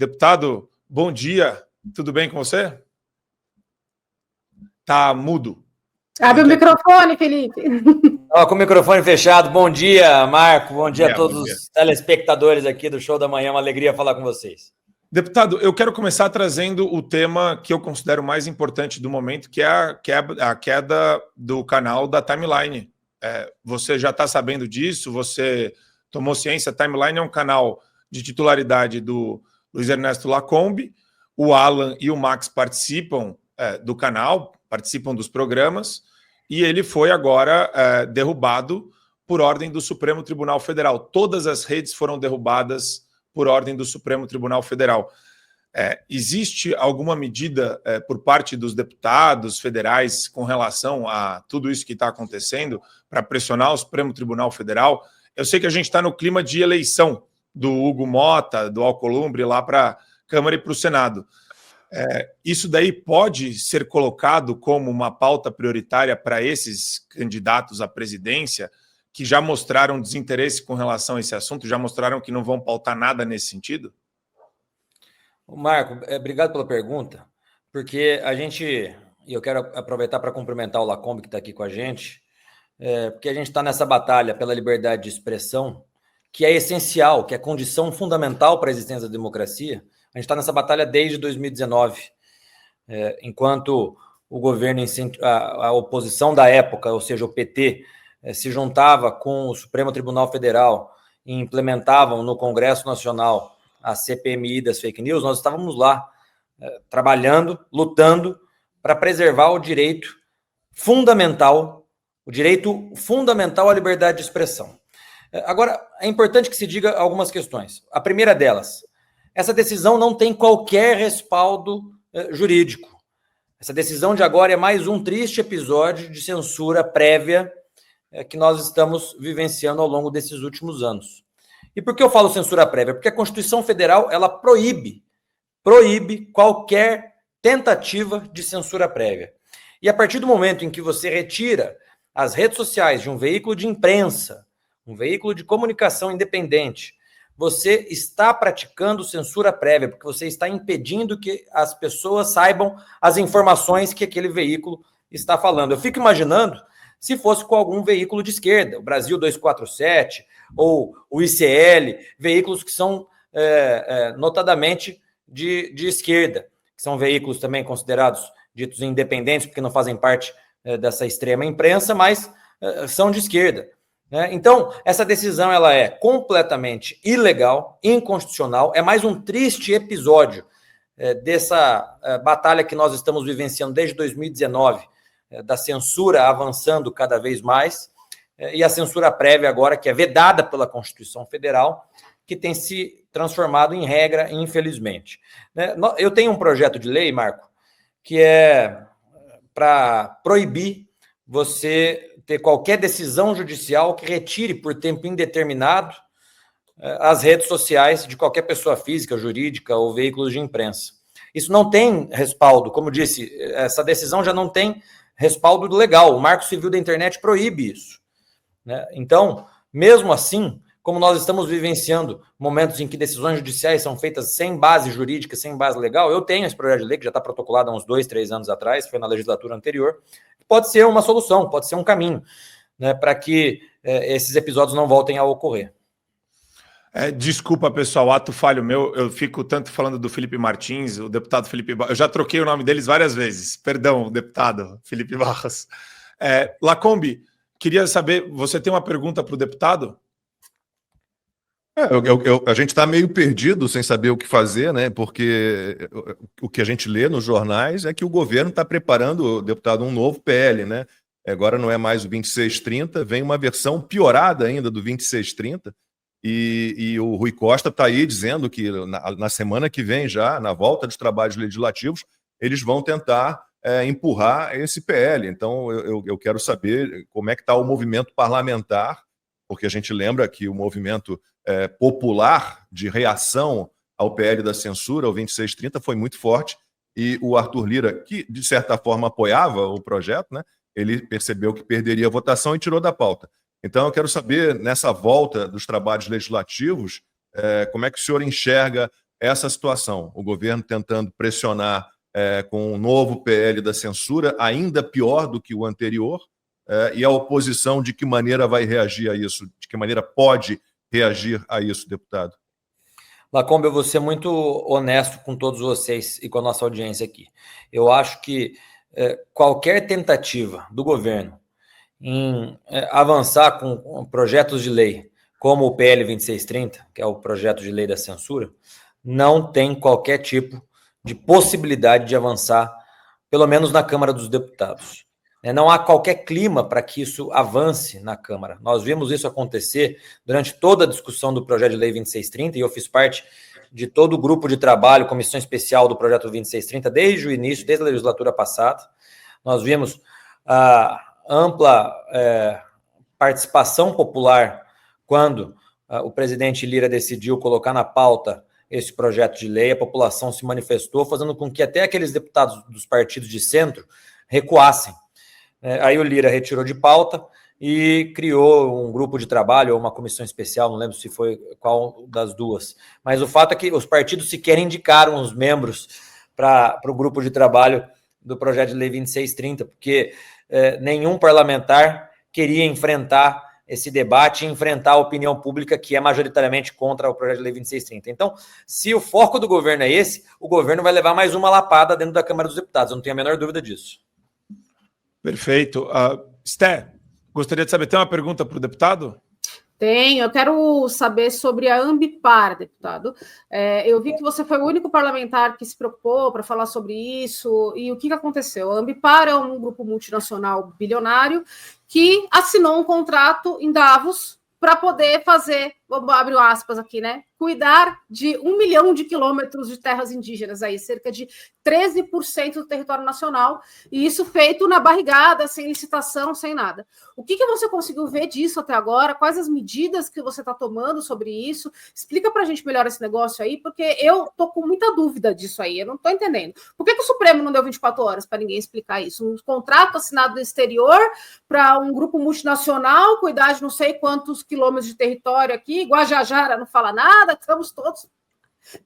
Deputado, bom dia. Tudo bem com você? Tá mudo. Abre o microfone, Felipe. Com o microfone fechado. Bom dia, Marco. Bom dia a todos os telespectadores aqui do Show da Manhã. Uma alegria falar com vocês. Deputado, eu quero começar trazendo o tema que eu considero mais importante do momento, que é a queda do canal da Timeline. Você já está sabendo disso? Você tomou ciência? A Timeline é um canal de titularidade do Luiz Ernesto Lacombe. O Alan e o Max participam do canal, participam dos programas, e ele foi agora derrubado por ordem do Supremo Tribunal Federal. Todas as redes foram derrubadas por ordem do Supremo Tribunal Federal. Existe alguma medida por parte dos deputados federais com relação a tudo isso que está acontecendo para pressionar o Supremo Tribunal Federal? Eu sei que a gente está no clima de eleição do Hugo Mota, do Alcolumbre, lá para a Câmara e para o Senado. Isso daí pode ser colocado como uma pauta prioritária para esses candidatos à presidência que já mostraram desinteresse com relação a esse assunto, já mostraram que não vão pautar nada nesse sentido? Marco, obrigado pela pergunta, porque eu quero aproveitar para cumprimentar o Lacombe que está aqui com a gente, porque a gente está nessa batalha pela liberdade de expressão, que é essencial, que é condição fundamental para a existência da democracia. A gente está nessa batalha desde 2019, enquanto o governo, a oposição da época, ou seja, o PT, se juntava com o Supremo Tribunal Federal e implementavam no Congresso Nacional a CPMI das fake news, nós estávamos lá trabalhando, lutando para preservar o direito fundamental à liberdade de expressão. Agora, é importante que se diga algumas questões. A primeira delas, essa decisão não tem qualquer respaldo jurídico. Essa decisão de agora é mais um triste episódio de censura prévia que nós estamos vivenciando ao longo desses últimos anos. E por que eu falo censura prévia? Porque a Constituição Federal, ela proíbe qualquer tentativa de censura prévia. E a partir do momento em que você retira as redes sociais de um veículo de imprensa, um veículo de comunicação independente, você está praticando censura prévia, porque você está impedindo que as pessoas saibam as informações que aquele veículo está falando. Eu fico imaginando se fosse com algum veículo de esquerda, o Brasil 247 ou o ICL, veículos que são notadamente de esquerda, que são veículos também considerados ditos independentes, porque não fazem parte dessa extrema imprensa, mas são de esquerda. Então, essa decisão ela é completamente ilegal, inconstitucional, é mais um triste episódio dessa batalha que nós estamos vivenciando desde 2019, da censura avançando cada vez mais, e a censura prévia agora, que é vedada pela Constituição Federal, que tem se transformado em regra, infelizmente. Eu tenho um projeto de lei, Marco, que é para proibir você ter qualquer decisão judicial que retire por tempo indeterminado as redes sociais de qualquer pessoa física, jurídica ou veículos de imprensa. Isso não tem respaldo, como disse, essa decisão já não tem respaldo legal. O Marco Civil da Internet proíbe isso. Então, mesmo assim, como nós estamos vivenciando momentos em que decisões judiciais são feitas sem base jurídica, sem base legal, eu tenho esse projeto de lei que já está protocolado há uns 2, 3 anos atrás, foi na legislatura anterior, pode ser uma solução, pode ser um caminho, para que esses episódios não voltem a ocorrer. Desculpa, pessoal, ato falho meu, eu fico tanto falando do Felipe Martins, o deputado Felipe Barros, eu já troquei o nome deles várias vezes, perdão, deputado Felipe Barros. Lacombe, queria saber, você tem uma pergunta para o deputado? A gente está meio perdido sem saber o que fazer, né? Porque o que a gente lê nos jornais é que o governo está preparando, deputado, um novo PL, né? Agora não é mais o 2630, vem uma versão piorada ainda do 2630, e o Rui Costa está aí dizendo que na semana que vem já, na volta dos trabalhos legislativos, eles vão tentar empurrar esse PL. Então eu quero saber como é que está o movimento parlamentar, porque a gente lembra que o movimento popular de reação ao PL da censura, ao 2630, foi muito forte, e o Arthur Lira, que de certa forma apoiava o projeto, né, ele percebeu que perderia a votação e tirou da pauta. Então eu quero saber, nessa volta dos trabalhos legislativos, como é que o senhor enxerga essa situação, o governo tentando pressionar com um novo PL da censura, ainda pior do que o anterior, e a oposição de que maneira vai reagir a isso? De que maneira pode reagir a isso, deputado? Lacombe, eu vou ser muito honesto com todos vocês e com a nossa audiência aqui. Eu acho que qualquer tentativa do governo em avançar com projetos de lei, como o PL 2630, que é o projeto de lei da censura, não tem qualquer tipo de possibilidade de avançar, pelo menos na Câmara dos Deputados. Não há qualquer clima para que isso avance na Câmara. Nós vimos isso acontecer durante toda a discussão do projeto de lei 2630, e eu fiz parte de todo o grupo de trabalho, comissão especial do projeto 2630, desde o início, desde a legislatura passada. Nós vimos a ampla participação popular quando o presidente Lira decidiu colocar na pauta esse projeto de lei. A população se manifestou, fazendo com que até aqueles deputados dos partidos de centro recuassem. Aí o Lira retirou de pauta e criou um grupo de trabalho ou uma comissão especial, não lembro se foi qual das duas. Mas o fato é que os partidos sequer indicaram os membros para o grupo de trabalho do projeto de lei 2630, porque nenhum parlamentar queria enfrentar esse debate e enfrentar a opinião pública que é majoritariamente contra o projeto de lei 2630. Então, se o foco do governo é esse, o governo vai levar mais uma lapada dentro da Câmara dos Deputados, eu não tenho a menor dúvida disso. Perfeito. Sté, gostaria de saber, tem uma pergunta para o deputado? Tenho, eu quero saber sobre a Ambipar, deputado. Eu vi que você foi o único parlamentar que se preocupou para falar sobre isso, e o que aconteceu? A Ambipar é um grupo multinacional bilionário que assinou um contrato em Davos para poder fazer, vou abrir aspas aqui, né? Cuidar de 1 milhão de quilômetros de terras indígenas, aí, cerca de 13% do território nacional, e isso feito na barrigada, sem licitação, sem nada. O que você conseguiu ver disso até agora? Quais as medidas que você está tomando sobre isso? Explica para a gente melhor esse negócio aí, porque eu estou com muita dúvida disso aí, eu não estou entendendo. Por que o Supremo não deu 24 horas para ninguém explicar isso? Um contrato assinado no exterior para um grupo multinacional cuidar de não sei quantos quilômetros de território aqui, Guajajara não fala nada, estamos todos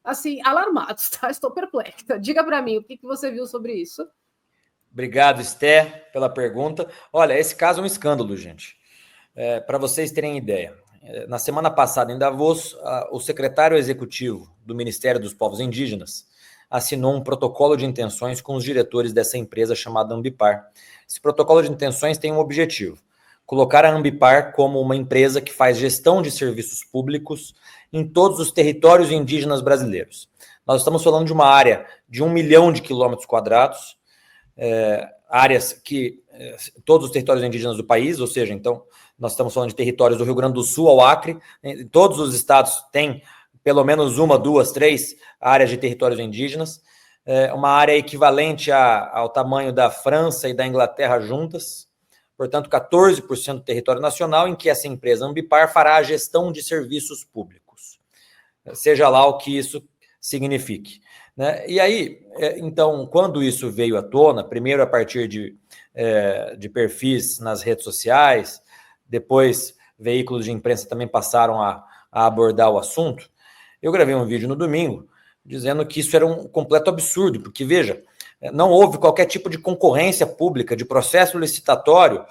assim, alarmados, tá? Estou perplexa. Diga para mim, o que você viu sobre isso? Obrigado, Sté, pela pergunta. Olha, esse caso é um escândalo, gente. Para vocês terem ideia, na semana passada, em Davos, o secretário executivo do Ministério dos Povos Indígenas assinou um protocolo de intenções com os diretores dessa empresa chamada Ambipar. Esse protocolo de intenções tem um objetivo: colocar a Ambipar como uma empresa que faz gestão de serviços públicos em todos os territórios indígenas brasileiros. Nós estamos falando de uma área de 1 milhão de quilômetros quadrados, áreas que todos os territórios indígenas do país, ou seja, então, nós estamos falando de territórios do Rio Grande do Sul ao Acre, todos os estados têm pelo menos 1, 2, 3 áreas de territórios indígenas, uma área equivalente ao tamanho da França e da Inglaterra juntas, portanto, 14% do território nacional, em que essa empresa Ambipar fará a gestão de serviços públicos, seja lá o que isso signifique. Né? E aí, então, quando isso veio à tona, primeiro a partir de perfis nas redes sociais, depois veículos de imprensa também passaram a abordar o assunto, eu gravei um vídeo no domingo dizendo que isso era um completo absurdo, porque, veja, não houve qualquer tipo de concorrência pública, de processo licitatório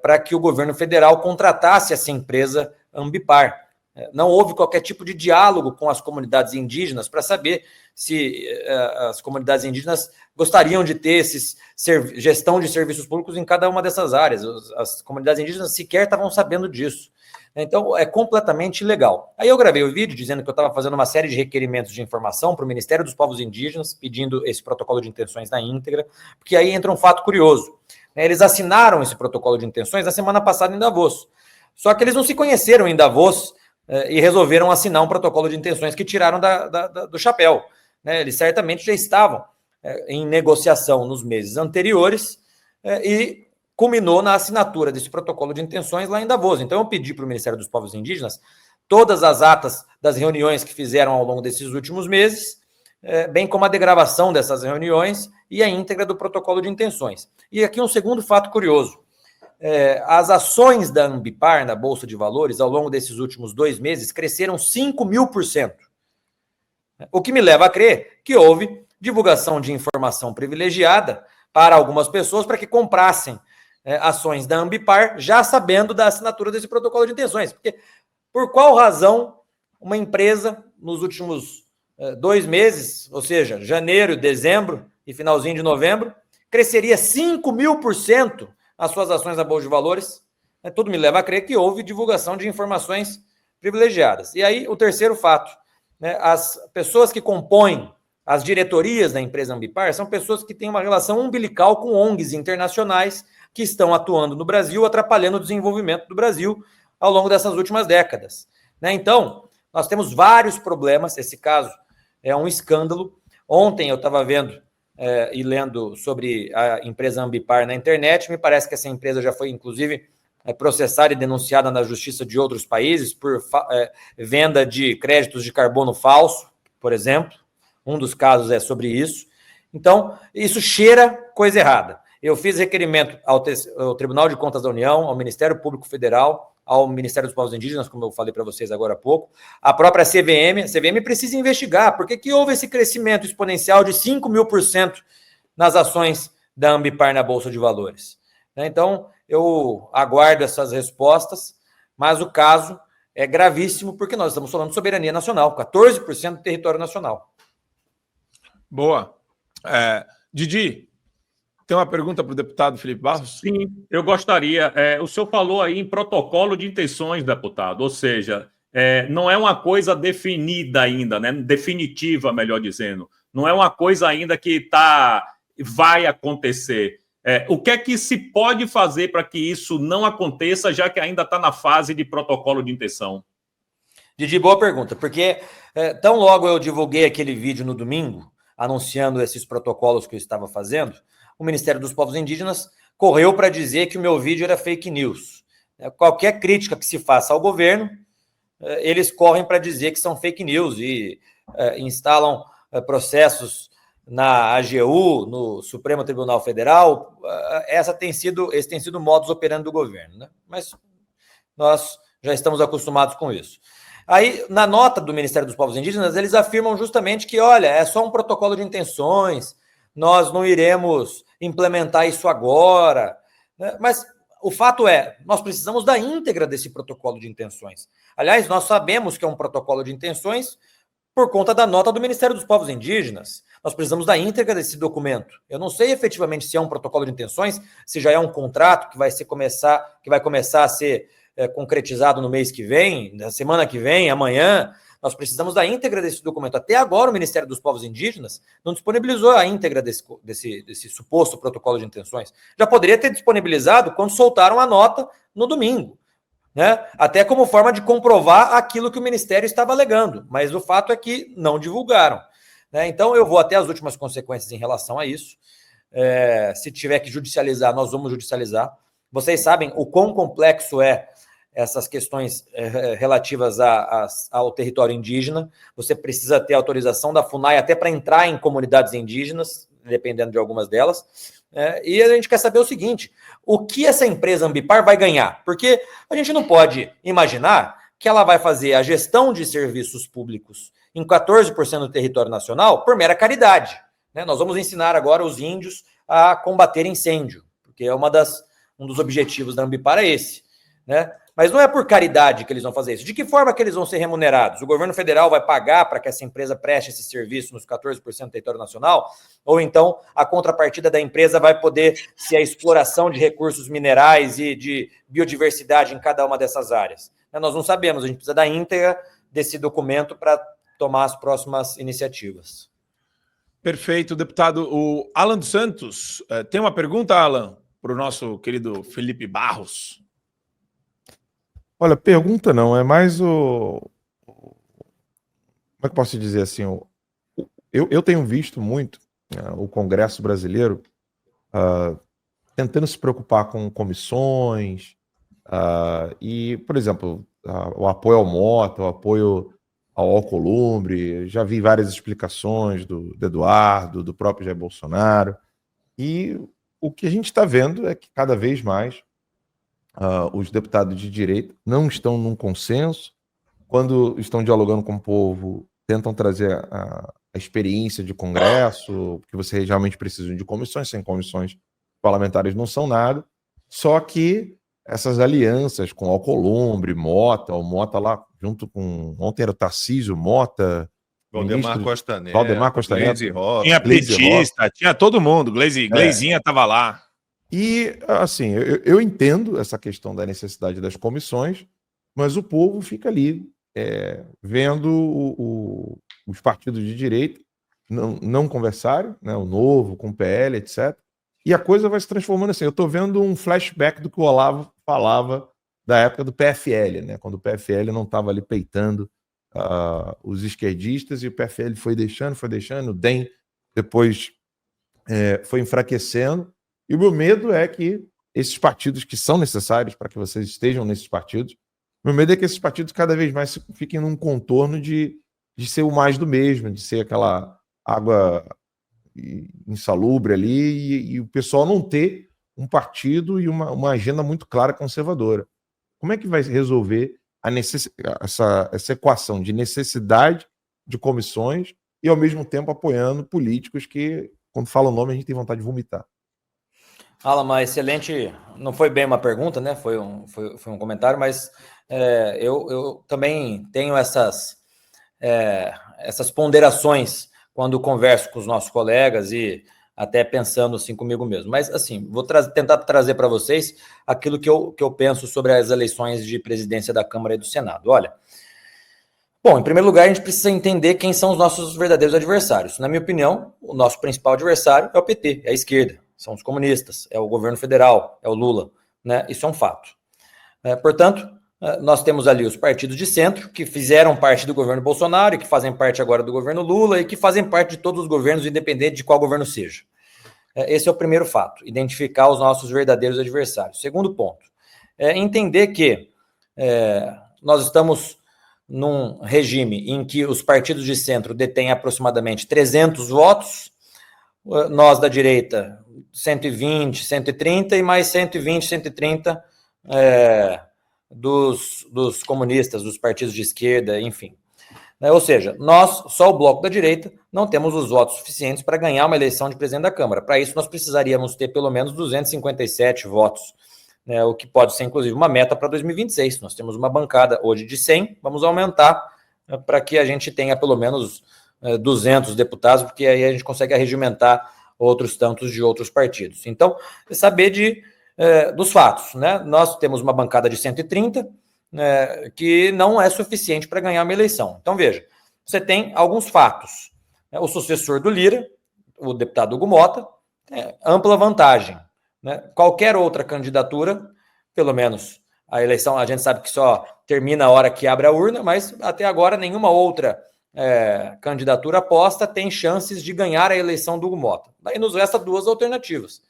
para que o governo federal contratasse essa empresa Ambipar. Não houve qualquer tipo de diálogo com as comunidades indígenas para saber se as comunidades indígenas gostariam de ter gestão de serviços públicos em cada uma dessas áreas. As comunidades indígenas sequer estavam sabendo disso. Então, é completamente ilegal. Aí eu gravei o vídeo dizendo que eu estava fazendo uma série de requerimentos de informação para o Ministério dos Povos Indígenas, pedindo esse protocolo de intenções na íntegra, porque aí entra um fato curioso. Eles assinaram esse protocolo de intenções na semana passada em Davos. Só que eles não se conheceram em Davos e resolveram assinar um protocolo de intenções que tiraram do chapéu. Eles certamente já estavam em negociação nos meses anteriores e culminou na assinatura desse protocolo de intenções lá em Davos. Então, eu pedi para o Ministério dos Povos Indígenas todas as atas das reuniões que fizeram ao longo desses últimos meses, bem como a degravação dessas reuniões e a íntegra do protocolo de intenções. E aqui um segundo fato curioso. As ações da Ambipar na Bolsa de Valores, ao longo desses últimos 2 meses, cresceram 5.000%. O que me leva a crer que houve divulgação de informação privilegiada para algumas pessoas para que comprassem ações da Ambipar, já sabendo da assinatura desse protocolo de intenções. Porque por qual razão uma empresa, nos últimos 2 meses, ou seja, janeiro, dezembro e finalzinho de novembro, cresceria 5.000% as suas ações na Bolsa de Valores? Tudo me leva a crer que houve divulgação de informações privilegiadas. E aí, o terceiro fato, as pessoas que compõem as diretorias da empresa Ambipar são pessoas que têm uma relação umbilical com ONGs internacionais que estão atuando no Brasil, atrapalhando o desenvolvimento do Brasil ao longo dessas últimas décadas. Então, nós temos vários problemas, esse caso é um escândalo. Ontem eu estava vendo e lendo sobre a empresa Ambipar na internet, me parece que essa empresa já foi, inclusive, processada e denunciada na justiça de outros países por venda de créditos de carbono falso, por exemplo. Um dos casos é sobre isso. Então, isso cheira coisa errada. Eu fiz requerimento ao Tribunal de Contas da União, ao Ministério Público Federal, ao Ministério dos Povos Indígenas, como eu falei para vocês agora há pouco, a própria CVM. A CVM precisa investigar por que houve esse crescimento exponencial de 5.000% nas ações da Ambipar na Bolsa de Valores. Então, eu aguardo essas respostas, mas o caso é gravíssimo porque nós estamos falando de soberania nacional, 14% do território nacional. Boa. Didi, tem uma pergunta para o deputado Felipe Barros? Sim, eu gostaria. O senhor falou aí em protocolo de intenções, deputado, ou seja, não é uma coisa definida ainda, né? Definitiva, melhor dizendo. Não é uma coisa ainda que vai acontecer. O que é que se pode fazer para que isso não aconteça, já que ainda está na fase de protocolo de intenção? Didi, boa pergunta, porque tão logo eu divulguei aquele vídeo no domingo, anunciando esses protocolos que eu estava fazendo, o Ministério dos Povos Indígenas correu para dizer que o meu vídeo era fake news. Qualquer crítica que se faça ao governo, eles correm para dizer que são fake news e instalam processos na AGU, no Supremo Tribunal Federal. Esse tem sido o modus operandi do governo, né? Mas nós já estamos acostumados com isso. Aí, na nota do Ministério dos Povos Indígenas, eles afirmam justamente que, olha, é só um protocolo de intenções, nós não iremos implementar isso agora, né? Mas o fato é, nós precisamos da íntegra desse protocolo de intenções. Aliás, nós sabemos que é um protocolo de intenções por conta da nota do Ministério dos Povos Indígenas. Nós precisamos da íntegra desse documento. Eu não sei efetivamente se é um protocolo de intenções, se já é um contrato que vai começar a ser concretizado no mês que vem, na semana que vem, amanhã. Nós precisamos da íntegra desse documento. Até agora, o Ministério dos Povos Indígenas não disponibilizou a íntegra desse suposto protocolo de intenções. Já poderia ter disponibilizado quando soltaram a nota no domingo, né? Até como forma de comprovar aquilo que o Ministério estava alegando. Mas o fato é que não divulgaram, né? Então, eu vou até as últimas consequências em relação a isso. Se tiver que judicializar, nós vamos judicializar. Vocês sabem o quão complexo é essas questões relativas ao território indígena. Você precisa ter autorização da FUNAI até para entrar em comunidades indígenas, dependendo de algumas delas. E a gente quer saber o seguinte, o que essa empresa Ambipar vai ganhar? Porque a gente não pode imaginar que ela vai fazer a gestão de serviços públicos em 14% do território nacional por mera caridade, né? Nós vamos ensinar agora os índios a combater incêndio, porque um dos objetivos da Ambipar é esse, né? Mas não é por caridade que eles vão fazer isso. De que forma que eles vão ser remunerados? O governo federal vai pagar para que essa empresa preste esse serviço nos 14% do território nacional? Ou então a contrapartida da empresa vai poder ser a exploração de recursos minerais e de biodiversidade em cada uma dessas áreas? Nós não sabemos, a gente precisa da íntegra desse documento para tomar as próximas iniciativas. Perfeito, deputado. O Alan dos Santos, tem uma pergunta, Alan, para o nosso querido Felipe Barros? Olha, pergunta não, é mais como é que eu posso dizer assim, eu tenho visto muito o Congresso brasileiro tentando se preocupar com comissões e, por exemplo, o apoio ao Mota, o apoio ao Alcolumbre, já vi várias explicações do Eduardo, do próprio Jair Bolsonaro, e o que a gente está vendo é que cada vez mais os deputados de direita não estão num consenso. Quando estão dialogando com o povo, tentam trazer a experiência de Congresso, que você realmente precisa de comissões, sem comissões parlamentares não são nada, só que essas alianças com Alcolumbre, Mota, o Mota lá junto com, ontem era o Tarcísio, Mota, Valdemar Costa Neto, Valdemar Costa Neto, tinha petista, tinha todo mundo, Gleizinha estava lá. E, assim, eu entendo essa questão da necessidade das comissões, mas o povo fica ali vendo os partidos de direita não conversarem, né, o Novo com o PL, etc. E a coisa vai se transformando assim. Eu estou vendo um flashback do que o Olavo falava da época do PFL, né, quando o PFL não estava ali peitando os esquerdistas e o PFL foi deixando, o DEM depois foi enfraquecendo. E o meu medo é que esses partidos que são necessários para que vocês estejam nesses partidos, meu medo é que esses partidos cada vez mais fiquem num contorno de ser o mais do mesmo, de ser aquela água insalubre ali e o pessoal não ter um partido e uma agenda muito clara conservadora. Como é que vai resolver essa equação de necessidade de comissões e, ao mesmo tempo, apoiando políticos que, quando fala o nome, a gente tem vontade de vomitar? Alan, uma excelente... Não foi bem uma pergunta, né? Foi um comentário, mas eu também tenho essas ponderações quando converso com os nossos colegas e até pensando assim comigo mesmo. Mas, assim, vou tentar trazer para vocês aquilo que eu penso sobre as eleições de presidência da Câmara e do Senado. Olha, bom, em primeiro lugar, a gente precisa entender quem são os nossos verdadeiros adversários. Na minha opinião, o nosso principal adversário é o PT, é a esquerda, são os comunistas, é o governo federal, é o Lula, né? Isso é um fato. Portanto, nós temos ali os partidos de centro, que fizeram parte do governo Bolsonaro e que fazem parte agora do governo Lula e que fazem parte de todos os governos, independente de qual governo seja. Esse é o primeiro fato, identificar os nossos verdadeiros adversários. Segundo ponto, entender que nós estamos num regime em que os partidos de centro detêm aproximadamente 300 votos, nós da direita 120, 130 e mais 120, 130 dos comunistas, dos partidos de esquerda, enfim. Ou seja, nós, só o bloco da direita, não temos os votos suficientes para ganhar uma eleição de presidente da Câmara. Para isso, nós precisaríamos ter pelo menos 257 votos, né, o que pode ser, inclusive, uma meta para 2026. Nós temos uma bancada hoje de 100, vamos aumentar para que a gente tenha pelo menos 200 deputados, porque aí a gente consegue arregimentar outros tantos de outros partidos. Então, saber dos fatos, né? Nós temos uma bancada de 130, que não é suficiente para ganhar uma eleição. Então, veja, você tem alguns fatos. O sucessor do Lira, o deputado Hugo Mota, ampla vantagem. Né? Qualquer outra candidatura, pelo menos a eleição, a gente sabe que só termina a hora que abre a urna, mas até agora nenhuma outra candidatura aposta tem chances de ganhar a eleição do Hugo Mota. Daí nos resta duas alternativas.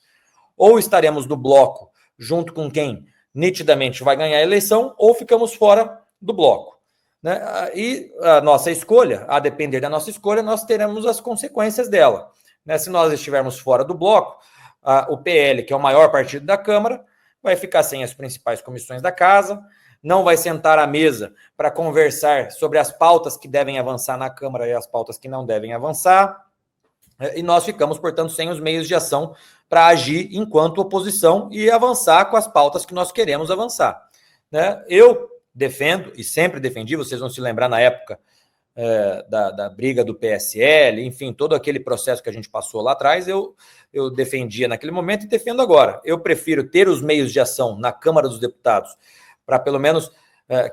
Ou estaremos no bloco junto com quem nitidamente vai ganhar a eleição, ou ficamos fora do bloco. Né? E a nossa escolha, a depender da nossa escolha, nós teremos as consequências dela. Né? Se nós estivermos fora do bloco, o PL, que é o maior partido da Câmara, vai ficar sem as principais comissões da casa, não vai sentar à mesa para conversar sobre as pautas que devem avançar na Câmara e as pautas que não devem avançar, e nós ficamos, portanto, sem os meios de ação para agir enquanto oposição e avançar com as pautas que nós queremos avançar. Né? Eu defendo, e sempre defendi, vocês vão se lembrar na época da briga do PSL, enfim, todo aquele processo que a gente passou lá atrás, eu defendia naquele momento e defendo agora. Eu prefiro ter os meios de ação na Câmara dos Deputados para, pelo menos,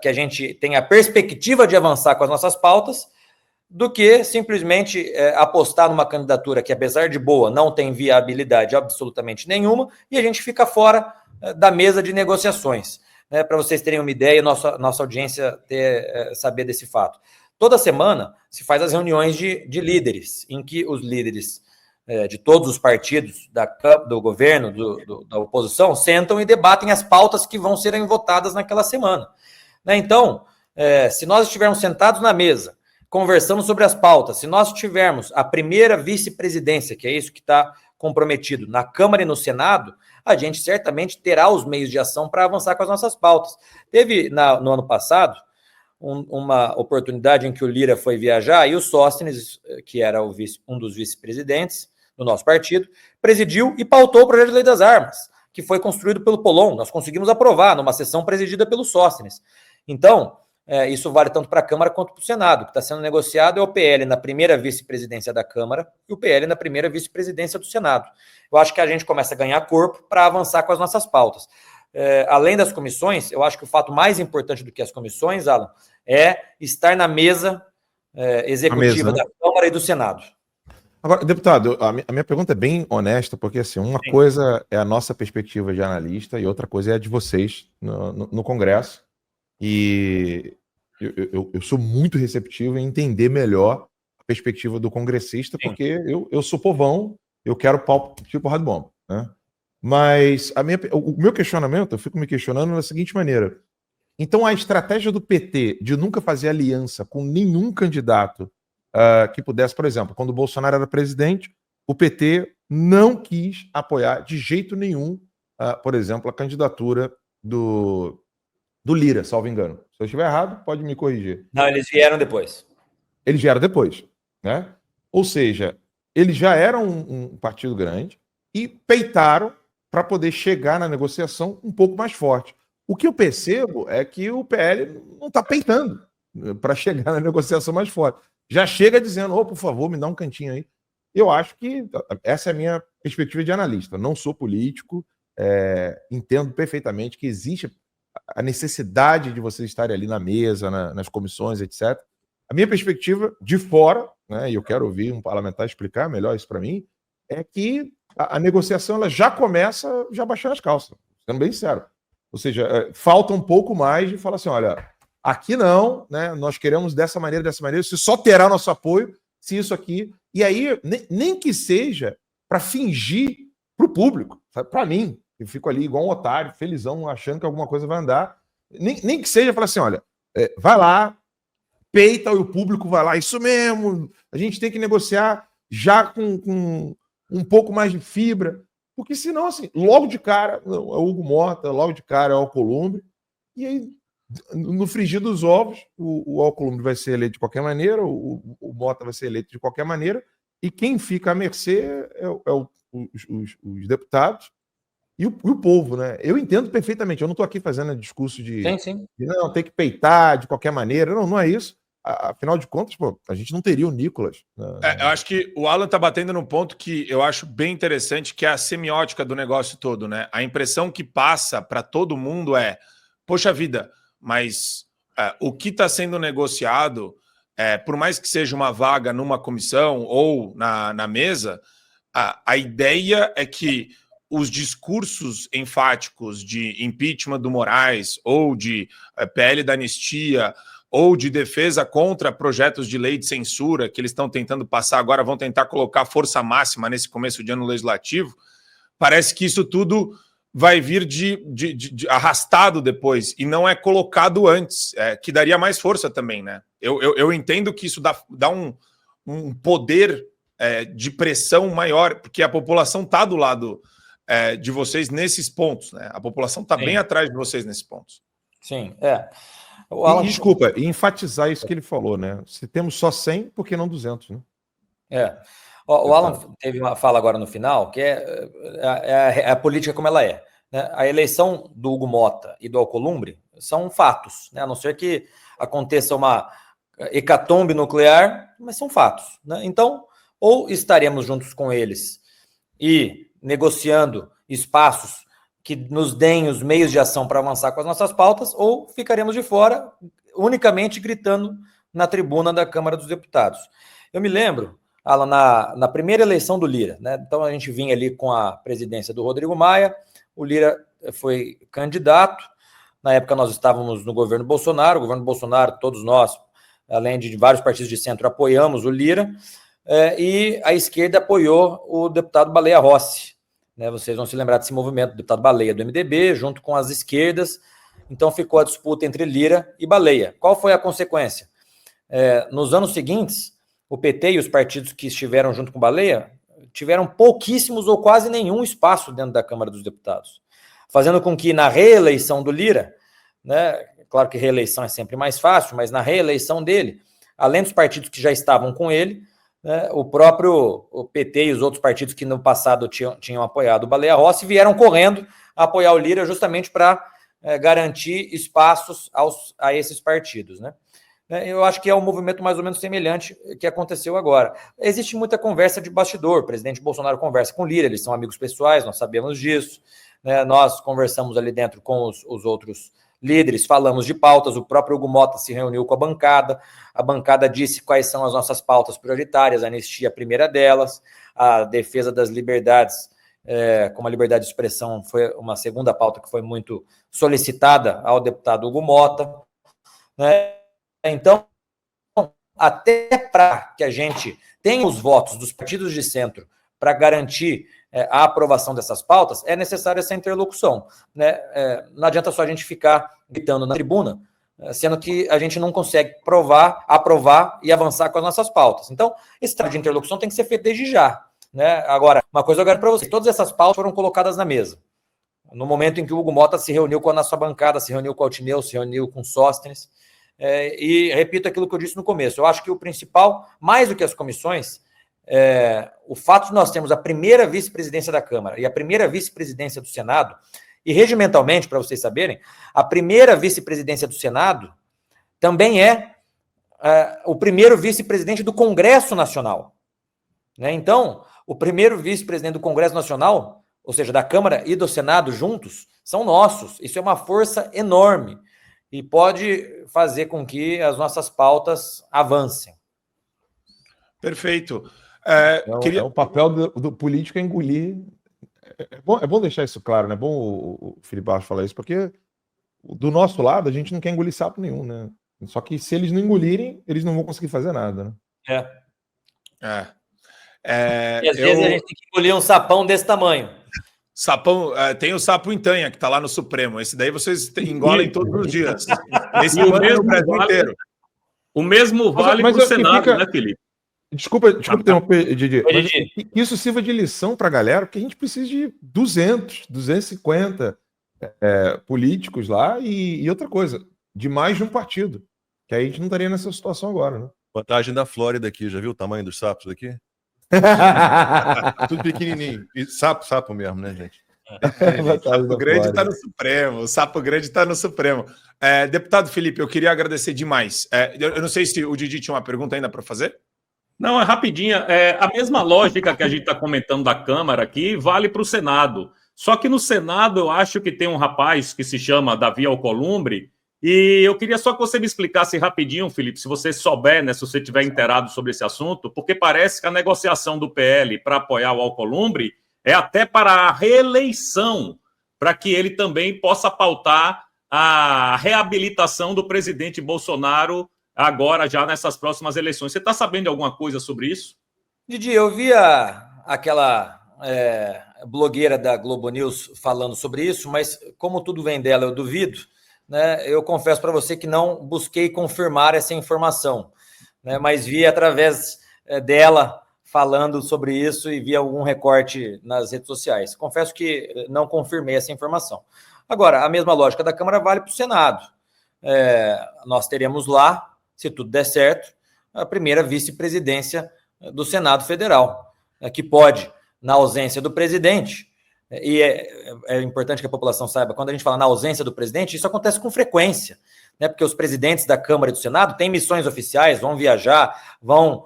que a gente tenha a perspectiva de avançar com as nossas pautas, do que simplesmente apostar numa candidatura que, apesar de boa, não tem viabilidade absolutamente nenhuma, e a gente fica fora da mesa de negociações. Né? Para vocês terem uma ideia, nossa audiência saber desse fato. Toda semana se faz as reuniões de líderes, em que os líderes de todos os partidos do governo, da oposição, sentam e debatem as pautas que vão serem votadas naquela semana. Né? Então, se nós estivermos sentados na mesa, conversando sobre as pautas, se nós tivermos a primeira vice-presidência, que é isso que está comprometido, na Câmara e no Senado, a gente certamente terá os meios de ação para avançar com as nossas pautas. Teve, no ano passado, uma oportunidade em que o Lira foi viajar e o Sóstenes, que era um dos vice-presidentes do nosso partido, presidiu e pautou o projeto de lei das armas, que foi construído pelo Polon. Nós conseguimos aprovar numa sessão presidida pelo Sóstenes. Então, isso vale tanto para a Câmara quanto para o Senado. O que está sendo negociado é o PL na primeira vice-presidência da Câmara e o PL na primeira vice-presidência do Senado. Eu acho que a gente começa a ganhar corpo para avançar com as nossas pautas. Além das comissões, eu acho que o fato mais importante do que as comissões, Alan, é estar na mesa executiva da Câmara e do Senado. Agora, deputado, a minha pergunta é bem honesta, porque assim, uma coisa é a nossa perspectiva de analista e outra coisa é a de vocês no Congresso. E eu sou muito receptivo em entender melhor a perspectiva do congressista, porque eu sou povão, eu quero pau tipo porrada de bomba, né? Mas o meu questionamento, eu fico me questionando da seguinte maneira. Então, a estratégia do PT de nunca fazer aliança com nenhum candidato que pudesse, por exemplo, quando o Bolsonaro era presidente, o PT não quis apoiar de jeito nenhum, por exemplo, a candidatura do Lira, salvo engano. Se eu estiver errado, pode me corrigir. Não, eles vieram depois. Eles vieram depois, né? Ou seja, eles já eram um partido grande e peitaram para poder chegar na negociação um pouco mais forte. O que eu percebo é que o PL não está peitando para chegar na negociação mais forte. Já chega dizendo, por favor, me dá um cantinho aí. Eu acho que essa é a minha perspectiva de analista. Não sou político, entendo perfeitamente que existe a necessidade de vocês estarem ali na mesa, nas comissões, etc. A minha perspectiva de fora, né, e eu quero ouvir um parlamentar explicar melhor isso para mim, é que a negociação ela já começa já baixando as calças, sendo bem sincero. Ou seja, falta um pouco mais de falar assim, olha, aqui não, né, nós queremos dessa maneira, você só terá nosso apoio se isso aqui... E aí, nem que seja para fingir para o público, para mim, eu fico ali igual um otário, felizão, achando que alguma coisa vai andar, nem que seja falar assim, olha, vai lá, peita e o público vai lá, isso mesmo, a gente tem que negociar já com um pouco mais de fibra, porque senão, assim, logo de cara, é o Hugo Mota, logo de cara é o Alcolumbre, e aí, no frigir dos ovos, o Alcolumbre vai ser eleito de qualquer maneira, o Mota vai ser eleito de qualquer maneira, e quem fica à mercê os deputados e o povo, né? Eu entendo perfeitamente, eu não estou aqui fazendo discurso de não, tem que peitar de qualquer maneira, não é isso. Afinal de contas, a gente não teria o Nicolas. Eu acho que o Alan está batendo num ponto que eu acho bem interessante, que é a semiótica do negócio todo, né? A impressão que passa para todo mundo é, poxa vida, mas o que está sendo negociado, por mais que seja uma vaga numa comissão ou na mesa, a ideia é que os discursos enfáticos de impeachment do Moraes ou de PL da anistia ou de defesa contra projetos de lei de censura que eles estão tentando passar agora, vão tentar colocar força máxima nesse começo de ano legislativo, parece que isso tudo vai vir de arrastado depois e não é colocado antes, que daria mais força também, né? Eu entendo que isso dá um poder de pressão maior, porque a população está do lado de vocês nesses pontos, né? A população está bem atrás de vocês nesses pontos. Sim, Alan... Desculpa, enfatizar isso que ele falou, né? Se temos só 100, por que não 200, né? O Alan teve uma fala agora no final, que é a política como ela é, né? A eleição do Hugo Mota e do Alcolumbre são fatos, né? A não ser que aconteça uma hecatombe nuclear, mas são fatos, né? Então, ou estaremos juntos com eles e negociando espaços que nos deem os meios de ação para avançar com as nossas pautas, ou ficaremos de fora, unicamente gritando na tribuna da Câmara dos Deputados. Eu me lembro, Alan, na primeira eleição do Lira, né? Então a gente vinha ali com a presidência do Rodrigo Maia, o Lira foi candidato, na época nós estávamos no governo Bolsonaro, todos nós, além de vários partidos de centro, apoiamos o Lira, e a esquerda apoiou o deputado Baleia Rossi, né? Vocês vão se lembrar desse movimento, do deputado Baleia do MDB, junto com as esquerdas, então ficou a disputa entre Lira e Baleia. Qual foi a consequência? Nos anos seguintes, o PT e os partidos que estiveram junto com Baleia tiveram pouquíssimos ou quase nenhum espaço dentro da Câmara dos Deputados, fazendo com que na reeleição do Lira, né, Claro que reeleição é sempre mais fácil, mas na reeleição dele, além dos partidos que já estavam com ele, né, o PT e os outros partidos que no passado tinham apoiado o Baleia Rossi vieram correndo a apoiar o Lira justamente para garantir espaços a esses partidos, né? Eu acho que é um movimento mais ou menos semelhante que aconteceu agora. Existe muita conversa de bastidor, o presidente Bolsonaro conversa com o Lira, eles são amigos pessoais, nós sabemos disso, né? Nós conversamos ali dentro com os outros líderes, falamos de pautas, o próprio Hugo Mota se reuniu com a bancada disse quais são as nossas pautas prioritárias, a anistia é a primeira delas, a defesa das liberdades, como a liberdade de expressão foi uma segunda pauta que foi muito solicitada ao deputado Hugo Mota, né? Então, até para que a gente tenha os votos dos partidos de centro para garantir a aprovação dessas pautas, é necessária essa interlocução, né? Não adianta só a gente ficar gritando na tribuna, sendo que a gente não consegue aprovar e avançar com as nossas pautas. Então, esse trabalho de interlocução tem que ser feito desde já, né? Agora, uma coisa eu quero para vocês, todas essas pautas foram colocadas na mesa. No momento em que o Hugo Mota se reuniu com a nossa bancada, se reuniu com o Altineu, se reuniu com o Sóstenes, e repito aquilo que eu disse no começo, eu acho que o principal, mais do que as comissões, o fato de nós termos a primeira vice-presidência da Câmara e a primeira vice-presidência do Senado, e regimentalmente, para vocês saberem, a primeira vice-presidência do Senado também é o primeiro vice-presidente do Congresso Nacional, né? Então, o primeiro vice-presidente do Congresso Nacional, ou seja, da Câmara e do Senado juntos, são nossos. Isso é uma força enorme e pode fazer com que as nossas pautas avancem. Perfeito. O papel do político é engolir. É bom deixar isso claro, né? É bom o Felipe Barros falar isso, porque do nosso lado a gente não quer engolir sapo nenhum, né? Só que se eles não engolirem, eles não vão conseguir fazer nada, né? E às vezes a gente tem que engolir um sapão desse tamanho. Sapão, tem o sapo Intanha, que está lá no Supremo. Esse daí vocês engolem todos os dias. Esse o mesmo mesmo no Brasil inteiro. O mesmo vale para o Senado, né, Felipe? Desculpa interromper, Didi. Mas que isso sirva de lição para a galera, porque a gente precisa de 200, 250 políticos lá e outra coisa, de mais de um partido. Que aí a gente não estaria nessa situação agora, né? Vantagem da Flórida aqui, já viu o tamanho dos sapos aqui? Tudo pequenininho. E sapo mesmo, né, gente? O sapo grande está no Supremo. O sapo grande está no Supremo. Deputado Felipe, eu queria agradecer demais. Eu não sei se o Didi tinha uma pergunta ainda para fazer. Não, é rapidinha. A mesma lógica que a gente está comentando da Câmara aqui vale para o Senado. Só que no Senado eu acho que tem um rapaz que se chama Davi Alcolumbre, e eu queria só que você me explicasse rapidinho, Felipe, se você souber, né, se você estiver inteirado sobre esse assunto, porque parece que a negociação do PL para apoiar o Alcolumbre é até para a reeleição, para que ele também possa pautar a reabilitação do presidente Bolsonaro agora, já nessas próximas eleições. Você está sabendo de alguma coisa sobre isso? Didi, eu vi aquela blogueira da Globo News falando sobre isso, mas como tudo vem dela, eu duvido, né? Eu confesso para você que não busquei confirmar essa informação, né? Mas vi através dela falando sobre isso e vi algum recorte nas redes sociais. Confesso que não confirmei essa informação. Agora, a mesma lógica da Câmara vale para o Senado. Nós teremos lá, se tudo der certo, a primeira vice-presidência do Senado Federal, que pode, na ausência do presidente, e é importante que a população saiba, quando a gente fala na ausência do presidente, isso acontece com frequência, né? Porque os presidentes da Câmara e do Senado têm missões oficiais, vão viajar, vão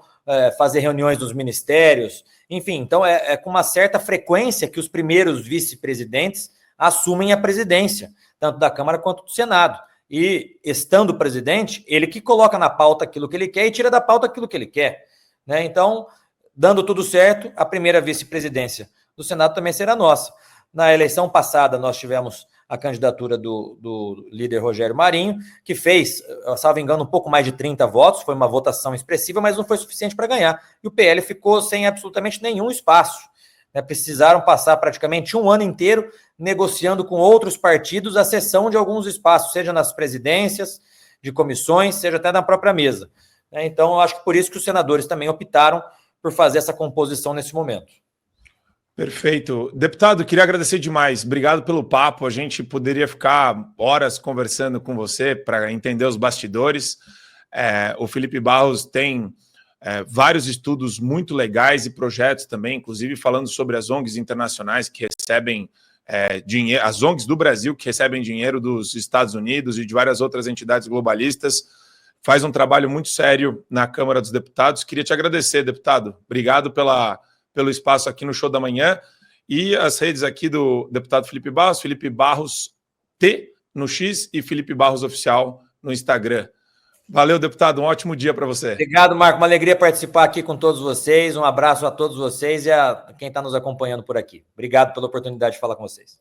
fazer reuniões nos ministérios, enfim, então é com uma certa frequência que os primeiros vice-presidentes assumem a presidência, tanto da Câmara quanto do Senado. E, estando o presidente, ele que coloca na pauta aquilo que ele quer e tira da pauta aquilo que ele quer, né? Então, dando tudo certo, a primeira vice-presidência do Senado também será nossa. Na eleição passada, nós tivemos a candidatura do líder Rogério Marinho, que fez, salvo engano, um pouco mais de 30 votos, foi uma votação expressiva, mas não foi suficiente para ganhar. E o PL ficou sem absolutamente nenhum espaço, né? Precisaram passar praticamente um ano inteiro negociando com outros partidos a cessão de alguns espaços, seja nas presidências, de comissões, seja até na própria mesa. Então, eu acho que por isso que os senadores também optaram por fazer essa composição nesse momento. Perfeito. Deputado, queria agradecer demais. Obrigado pelo papo. A gente poderia ficar horas conversando com você para entender os bastidores. O Felipe Barros tem vários estudos muito legais e projetos também, inclusive falando sobre as ONGs internacionais que recebem dinheiro, as ONGs do Brasil que recebem dinheiro dos Estados Unidos e de várias outras entidades globalistas. Faz um trabalho muito sério na Câmara dos Deputados. Queria te agradecer, deputado. Obrigado pelo espaço aqui no Show da Manhã. E as redes aqui do deputado Felipe Barros T no X e Felipe Barros Oficial no Instagram. Valeu, deputado. Um ótimo dia para você. Obrigado, Marco. Uma alegria participar aqui com todos vocês. Um abraço a todos vocês e a quem está nos acompanhando por aqui. Obrigado pela oportunidade de falar com vocês.